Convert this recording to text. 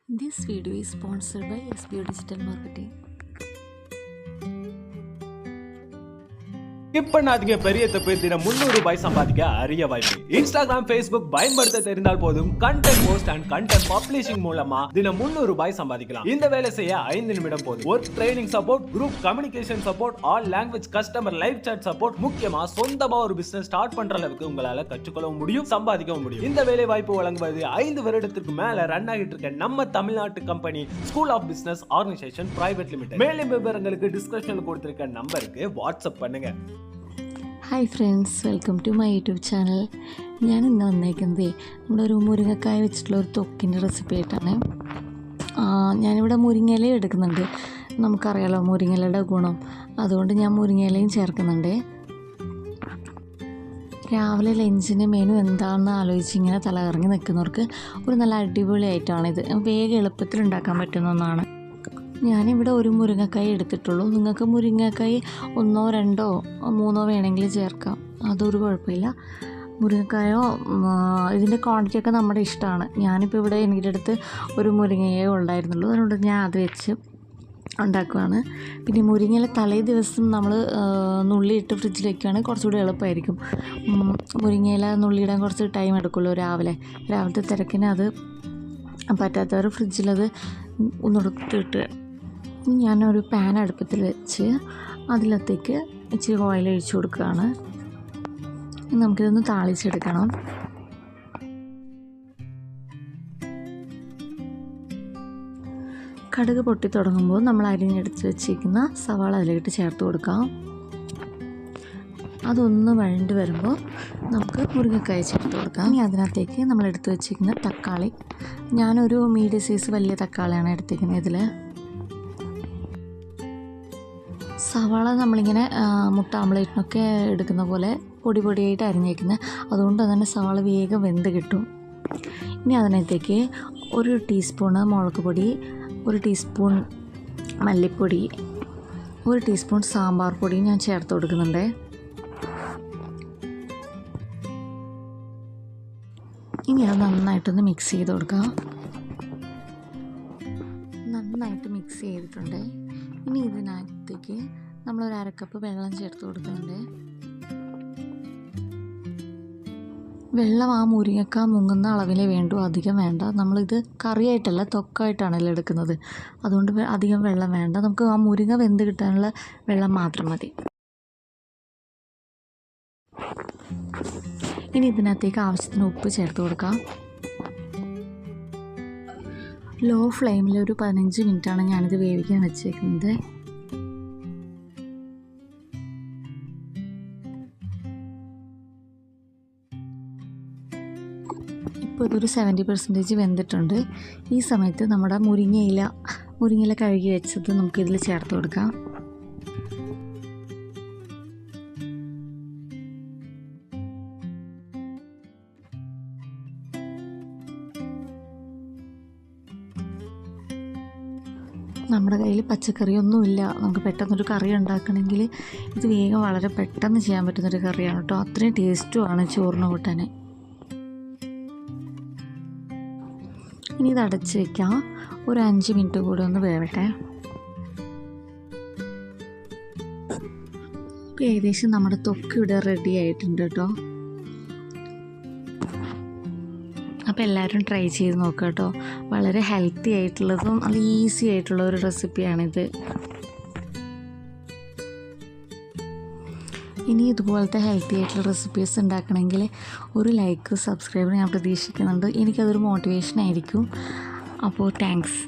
This video is sponsored by SBO Digital Marketing. Skip பண்ணாதீங்க. பெரிய தப்பு. தினம் 300 ரூபாய் சம்பாதிக்க அரிய வாய்ப்பு. இன்ஸ்டாகிராம், ஃபேஸ்புக் பயன்படுத்த தெரிந்தால் போதும் content post and content publishing மூலமா தினம் 300 ரூபாய் சம்பாதிக்கலாம். இந்த வேலை செய்ய 5 நிமிடம் போதும். Work training support, group communication support, all language customer live chat support, முக்கியமா சொந்தமா ஒரு பிசினஸ் ஸ்டார்ட் பண்ற அளவுக்கு உங்களால கற்றுக்கொள்ளவும் முடியும், சம்பாதிக்கவும் முடியும். இந்த வேலை வாய்ப்பு வழங்குவது 5 வருடத்திற்கு மேல ரன் ஆகிட்டு இருக்க நம்ம தமிழ்நாட்டு company school of business organisation private limited. மேலும் விவரங்களுக்கு டிஸ்கிரிப்ஷன்ல கொடுத்திருக்க நம்பருக்கு வாட்ஸ்அப் பண்ணுங்க. Hi friends, welcome to my YouTube channel. ഞാൻ ഇന്ന് വന്നേക്കുന്നത് നമ്മുടെ ഒരു മുരിങ്ങക്കായ വെച്ചിട്ടുള്ള ഒരു തൊക്കിൻ്റെ റെസിപ്പി ആയിട്ടാണ്. ഞാനിവിടെ മുരിങ്ങയില എടുക്കുന്നുണ്ട്. നമുക്കറിയാലോ മുരിങ്ങയിലയുടെ ഗുണം, അതുകൊണ്ട് ഞാൻ മുരിങ്ങയിലയും ചേർക്കുന്നുണ്ട്. രാവിലെ ലഞ്ചിന് മെനു എന്താണെന്ന് ആലോചിച്ച് ഇങ്ങനെ തലകറങ്ങി നിൽക്കുന്നവർക്ക് ഒരു നല്ല അടിപൊളിയായിട്ടാണിത്. വേഗം എളുപ്പത്തിൽ ഉണ്ടാക്കാൻ പറ്റുന്ന ഒന്നാണ്. ഞാനിവിടെ ഒരു മുരിങ്ങക്കായ എടുത്തിട്ടുള്ളൂ. നിങ്ങൾക്ക് മുരിങ്ങക്കായ 1, 2, 3 വേണമെങ്കിൽ ചേർക്കാം, അതൊരു കുഴപ്പമില്ല. മുരിങ്ങക്കായോ ഇതിൻ്റെ ക്വാണ്ടിറ്റിയൊക്കെ നമ്മുടെ ഇഷ്ടമാണ്. ഞാനിപ്പോൾ ഇവിടെ എൻ്റെ അടുത്ത് ഒരു മുരിങ്ങയേ ഉണ്ടായിരുന്നുള്ളൂ, അതുകൊണ്ട് ഞാൻ അത് വെച്ച് ഉണ്ടാക്കുകയാണ്. പിന്നെ മുരിങ്ങയില തലേ ദിവസം നമ്മൾ നുള്ളിയിട്ട് ഫ്രിഡ്ജിൽ വയ്ക്കുകയാണെങ്കിൽ കുറച്ചുകൂടി എളുപ്പമായിരിക്കും. മുരിങ്ങയില നുള്ളിയിടാൻ കുറച്ച് ടൈം എടുക്കുമല്ലോ രാവിലത്തെ തിരക്കിന്. അത് പറ്റാത്തവർ ഫ്രിഡ്ജിലത് ഒന്നെടുത്തിട്ട് ഞാനൊരു പാൻ അടുപ്പത്തിൽ വെച്ച് അതിലത്തേക്ക് ഇച്ചിരി ഓയിൽ ഒഴിച്ചു കൊടുക്കുകയാണ്. നമുക്കിതൊന്ന് താളിച്ചെടുക്കണം. കടുക് പൊട്ടി തുടങ്ങുമ്പോൾ നമ്മൾ അരിഞ്ഞെടുത്ത് വെച്ചിരിക്കുന്ന സവാള അതിലേക്ക് ചേർത്ത് കൊടുക്കാം. അതൊന്ന് വഴണ്ട് വരുമ്പോൾ നമുക്ക് മുരിങ്ങക്കായ ചേർത്ത് കൊടുക്കാം. ഇനി അതിനകത്തേക്ക് നമ്മൾ എടുത്ത് വെച്ചിരിക്കുന്ന തക്കാളി, ഞാനൊരു മീഡിയം സൈസ് വലിയ തക്കാളിയാണ് എടുത്തിരിക്കുന്നത്. ഇതിൽ സവാള നമ്മളിങ്ങനെ മുട്ട ആംപ്ലേറ്റിനൊക്കെ എടുക്കുന്ന പോലെ പൊടിയായിട്ട് അരിഞ്ഞേക്കുന്നത്, അതുകൊണ്ട് തന്നെ സവാള വേഗം വെന്ത് കിട്ടും. ഇനി അതിനകത്തേക്ക് 1 ടീസ്പൂണ് മുളക് പൊടി, 1 ടീസ്പൂൺ മല്ലിപ്പൊടി, 1 ടീസ്പൂൺ സാമ്പാർ പൊടി ഞാൻ ചേർത്ത് കൊടുക്കുന്നുണ്ട്. ഇനി അത് നന്നായിട്ടൊന്ന് മിക്സ് ചെയ്ത് കൊടുക്കാം. നന്നായിട്ട് മിക്സ് ചെയ്തിട്ടുണ്ട്. ഇനി ഇതിനകത്തേക്ക് നമ്മളൊരു 1/2 കപ്പ് വെള്ളം ചേർത്ത് കൊടുക്കുന്നുണ്ട്. വെള്ളം ആ മുരിങ്ങക്ക മുങ്ങുന്ന അളവിലേ വേണ്ടൂ, അധികം വേണ്ട. നമ്മളിത് കറിയായിട്ടല്ല തൊക്കായിട്ടാണല്ലോ എടുക്കുന്നത്, അതുകൊണ്ട് അധികം വെള്ളം വേണ്ട. നമുക്ക് ആ മുരിങ്ങ വെന്ത് കിട്ടാനുള്ള വെള്ളം മാത്രം മതി. ഇനി ഇതിനകത്തേക്ക് ആവശ്യത്തിന് ഉപ്പ് ചേർത്ത് കൊടുക്കാം. ലോ ഫ്ലെയിമിൽ ഒരു 15 മിനിറ്റാണ് ഞാനിത് വേവിക്കാൻ വെച്ചേക്കുന്നത്. ഇപ്പോൾ ഇതൊരു 70% വെന്തിട്ടുണ്ട്. ഈ സമയത്ത് നമ്മുടെ മുരിങ്ങയില കഴുകി വെച്ചത് നമുക്കിതിൽ ചേർത്ത് കൊടുക്കാം. നമ്മുടെ കയ്യിൽ പച്ചക്കറിയൊന്നുമില്ല, നമുക്ക് പെട്ടെന്നൊരു കറി ഉണ്ടാക്കണമെങ്കിൽ ഇത് വേഗം വളരെ പെട്ടെന്ന് ചെയ്യാൻ പറ്റുന്നൊരു കറിയാണ് കേട്ടോ. അത്രയും ടേസ്റ്റുമാണ് ചോറിന് കൂട്ടാൻ. ഇനി ഇത് അടച്ച് വയ്ക്കാം. ഒരു 5 മിനിറ്റ് കൂടെ ഒന്ന് വേവട്ടെ. ഇപ്പോൾ ഏകദേശം നമ്മുടെ തൊക്ക് ഇവിടെ റെഡി ആയിട്ടുണ്ട് കേട്ടോ. അപ്പോൾ എല്ലാവരും ട്രൈ ചെയ്ത് നോക്കുക കേട്ടോ. വളരെ ഹെൽത്തി ആയിട്ടുള്ളതും നല്ല ഈസി ആയിട്ടുള്ള ഒരു റെസിപ്പിയാണിത്. ഇനി ഇതുപോലത്തെ ഹെൽത്തി ആയിട്ടുള്ള റെസിപ്പീസ് ഉണ്ടാക്കണമെങ്കിൽ ഒരു ലൈക്ക്, സബ്സ്ക്രൈബ് ഞാൻ പ്രതീക്ഷിക്കുന്നുണ്ട്. എനിക്കതൊരു മോട്ടിവേഷൻ ആയിരിക്കും. അപ്പോൾ താങ്ക്സ്.